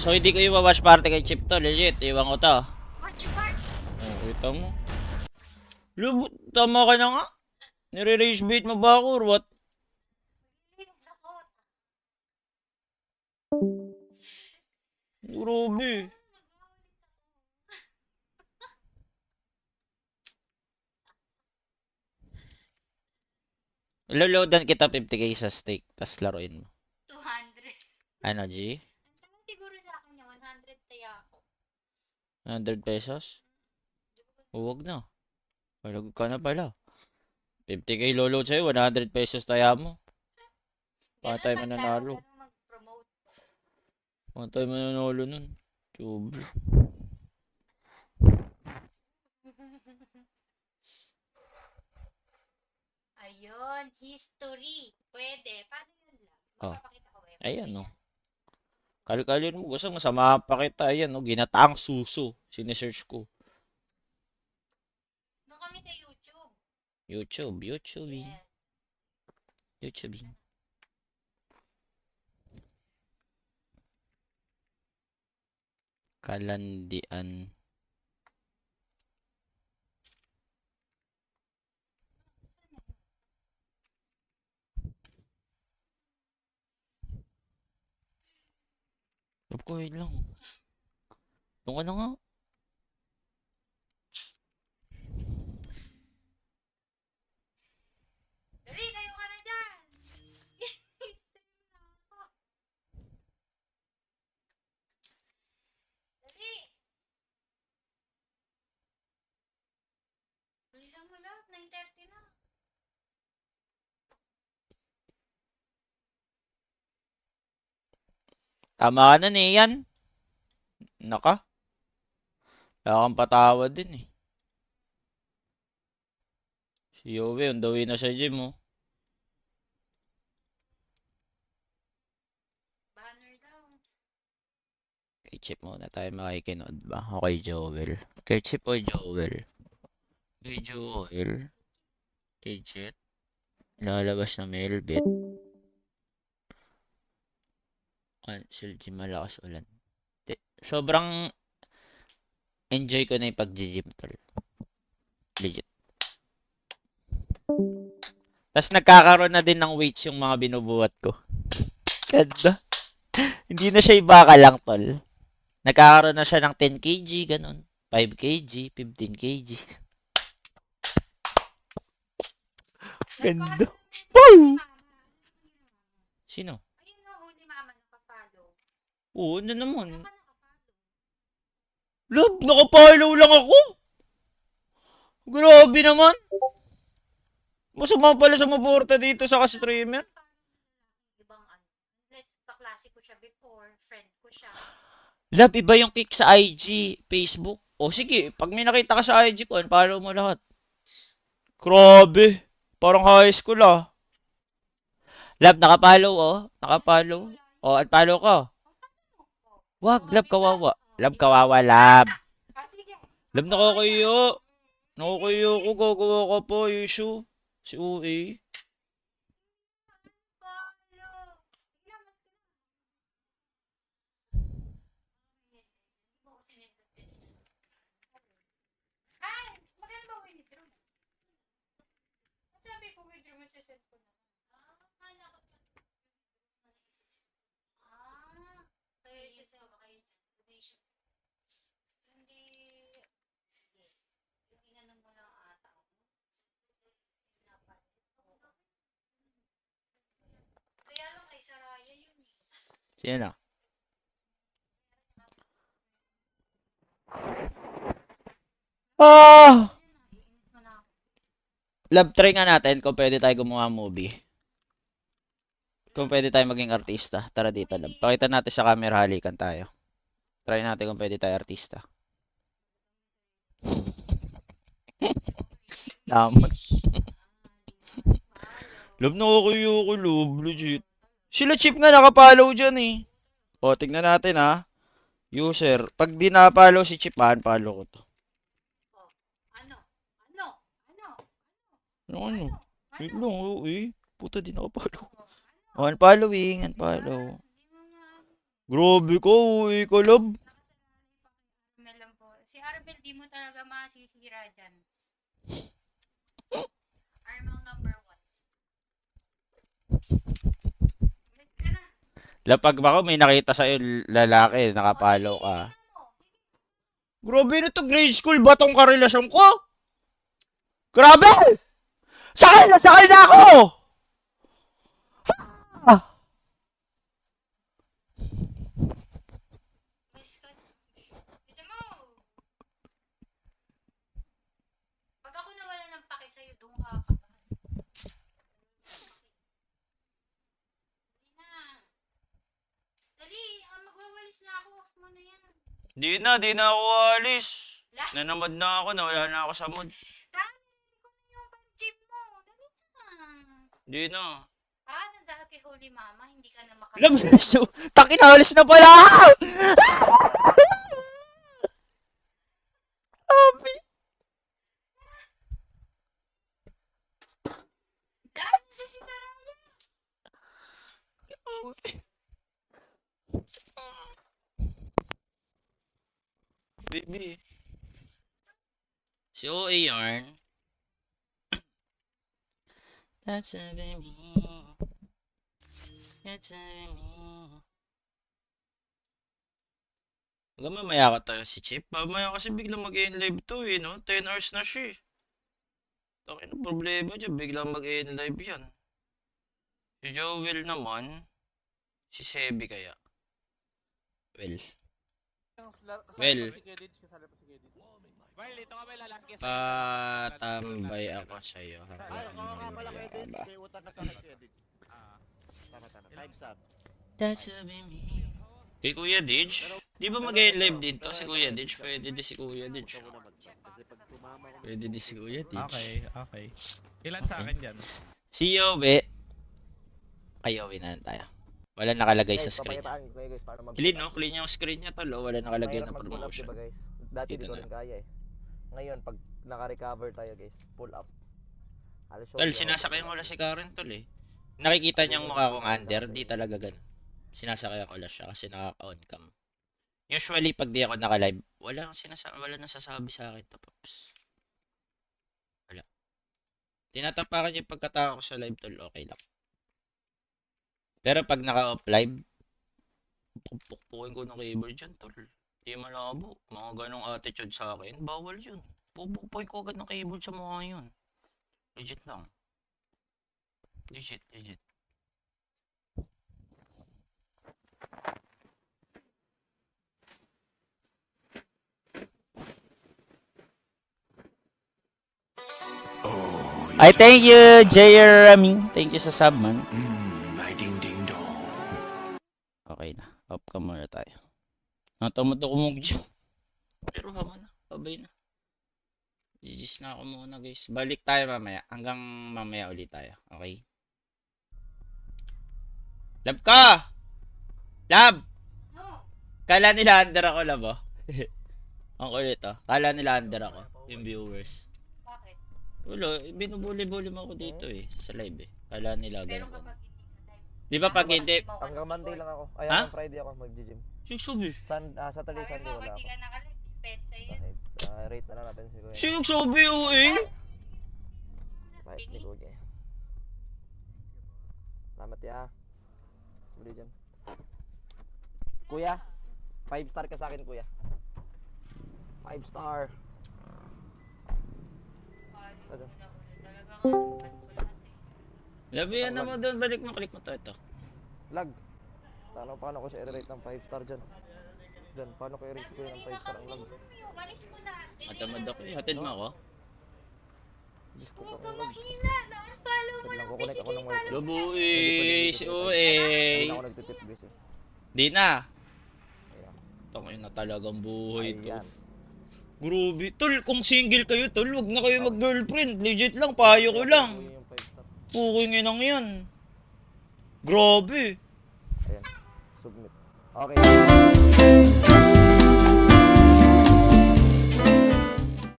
So hindi ko i-watch party kay Chip to, legit. Iwan ko to. Watch party. Oh, kita mo. Lubot, tama ka na nga. Nire-rage bait mo ba ako or what? Linis ako. Grabe. Loloadan kita 50k sa stake, tas laruin mo. 200. Ano, G? Ang tagal siguro sa akin niya, 100 kaya ako. 100 pesos? Huwag na. Walag ka na pala. 50k lolo sa'yo, 100 pesos taya mo. Patay Ganun mananalo. ganun mag-promote. Patay mananalo nun. Tube. Ayun, history. Pwede. Paano yun lang? Oh. Magpapakita ko eh. Ayan, no. Kalkalin mo. Gusto masama pa kita. Ayan, no. Ginataang suso. Sinesearch ko. Doon kami sa YouTube. YouTube. Yes. YouTube. Kalandian. Love ko, wait lang. Doon ka na nga. Dali, tayo ka na dyan. History na ako. Dali. Bilisan mo lang, 9:30 na. Tama ka na, Nian. Naka. Wala kang patawad din eh. Si Yowie, on the way na sa gym, oh. Banner daw. Kay Chip muna tayo makikinood ba? O kay Joel. Kay Chip o Joel? Kay Joel. Kay Jet. Lalabas na Melbit. Cancel gym, malakas ulan. Sobrang enjoy ko na yung pag-gym, tol. Legit. Tapos nagkakaroon na din ng weights yung mga binubuhat ko. Ganda. Hindi na siya iba ka lang, tol. Nagkakaroon na siya ng 10 kg, ganun. 5 kg, 15 kg. Ganda. Woo! Sino? Ayun na, huli mama nakapalo. Oo, ano naman. Wala ka nakapalo. Love, nakapalaw lang ako. Grabe naman. Masama pala sa maporta dito sa ka-streamer. Ibang ano. Unless kaklase ko siya before, friend ko siya. Love, iba yung kick sa IG, Facebook. O sige, pag may nakita ka sa IG ko, follow mo lahat. Grabe. Parang high school ah. Love, nakapollow oh. Nakapollow. O, unfollow ko. Wag, love, kawawa. Love, kawawa, love. Ah, sige. Love, nakakayo. Nakakayo ko, gagawa ka pa, issue. Si UA. Follow. Tingnan, mas Ay, magkano ba withdraw mo? Ang sabi ko withdraw mo sa send ko na. Kala ko kaya isa sa kayo donation. Hindi, sige. Yung inanong mo lang ata ako. Kaya lang kay Saraya yun. Sino na? Ah! Iinit mo na ako. Love, try nga natin kung pwede tayo gumawa movie. Kung pwede tayo maging artista. Tara dito, love. Pakita natin sa camera, halikan tayo. Try natin kung pwede tayo artista. Naman. Love, nakakayo ko, love. Legit. Sila Chip nga nakapollow dyan eh. O, tignan natin ha. User. Pag di na-follow si Chip, unfollow ko to. Ano? Ano? Ano? Ano? Wait lang, oh, eh. Puta, di nakapollow. Ano? O, unfollowing, unfollow. Hindi mo nga. Grabe ko, uwi ko, love. Nakasalalay pa kay Armel lang po. Si Armel, di mo talaga masisira dyan. Armel number 1. Ulit ka na. Lapag ba ko, may nakita sa'yo lalaki, nakapalo O, ka. sige, tingnan mo. Grabe na to, grade school ba tong karelasyon ko? Grabe! Sakay na ako! Ah! Miss ka. Bisa mo. Pag ako nawala ng pake sa'yo, doon ka kakabahan. Dali na. Dali, magwawalis na ako. Off mo na yan. Di na ako alis. La, Nanamad na ako, nawala na ako sa mood. dali ko na yung pang-gym mo. Dali na. Di na. Dahil kay Holy Mama, hindi ka na Alam makalimutan. mo, so, takin na, alis na pala ako! Grabe. Dahil sa sitaraya. Baby. Si OA yarn. That's a baby. That's a baby. Hanggang mamaya ka tayo si Chip. Mamaya kasi biglang mag-live to eh, no? 10 hours na siya eh. Takin na problema dyan, biglang mag-live yan. Si Joel naman, si Sebi kaya. Well, Well. Well, dito kami lalaki sa patambay ako sa'yo. Ay, oo nga pala kay Edits. May utang ka sa akin si Edits. Tama. 5 sub. That's a baby. Kay Kuya Didge? Di ba mag-live din to si Kuya Didge? Pwede din si Kuya Didge. Ikaw muna mag-sub. Kasi pag tumama ko. Pwede din si Kuya Didge. Okay. Ilan sa akin dyan? Si Yobe. Ay, Yobe na lang tayo. Wala nakalagay sa screen niya. papakitaan ko kayo guys paano mag Clean, no? Clean yung screen niya, tol. Wala nakalagay na Mahirap mag-pull up, promotion. diba guys? Dati Dito di ko na. rin kaya eh. Ngayon, pag naka-recover tayo guys, pull up. Halos Tol, shoulder, sinasakay pull mo up. lang si Karen, tol eh. Nakikita niyang mukha kong under, di talaga ganun. Sinasakay ko lang siya kasi nakaka-on cam. Usually, pag di ako naka-live, wala nang sasabi sa akin to, Pops. Wala. Tinatapakan yung pagkatao ko sa live, tol, okay lang. Pero pag naka-off live, pupukpukin ko ng keyboard dyan, tol. Di malabo. Mga ganong attitude sa akin, bawal yun. Pupukpukin ko agad ng keyboard sa mukha yun. Legit lang. Legit. I thank you, Jeremy. Thank you sa sub, man. My ding ding dong. Okay na. Off ka muna tayo. Natamad ako mag-gym. Pero hama na. Pabay na. Gigis na ako muna, guys. Balik tayo mamaya. Hanggang mamaya ulit tayo. Okay? Lab ka! Lab! No. Kala nila under ako, lab, oh. Ang kulit, oh. Kala nila under ako. Yung viewers. Bakit? Wala, binubuli-buli mo ako dito eh. Sa live eh. Kala nila Pero ganun. kapag hindi ka live. Di ba pag hindi? Hanggang Monday lang ako. Ay, Ha? hanggang Friday ako mag-gym. Sigsabi. Saturday, Sunday wala Pag ako. di ka nakalive, depende sa'yo. Okay, rate na lang natin si Kuya. Sigsabi oh eh. Right ni Kuya. Salamat ya. Muli dyan. Kuya, 5 star ka sa akin, Kuya. 5 star. Talagang ano, ko lahat eh. Labi yan naman doon. Balik mo. Click mo to. Ito. Lag. Paano ko siya i-rate ng 5 star dyan? Dyan, paano ko i-rate si Kuya ng 5 star ang lag? Walis ko na. Matamad ako eh. Hatid mo ako. Diyos ko, Huwag parang kang lag. mahina. Na-unfollow mo Wait lang, lang. kukunik ako ng wifi. Labo Hindi eh. pa Si dito, OA. Hindi na ako nagtitip guys eh. Di na. Ayan. Tangin na talagang buhay to. Ayan. Grabe. Tol, kung single kayo, tol, wag na kayo mag-girlfriend. Legit lang, payo ko lang. Kuya yung 5 star. Okay nang yan. Grabe. Ayan. Submit. Okay.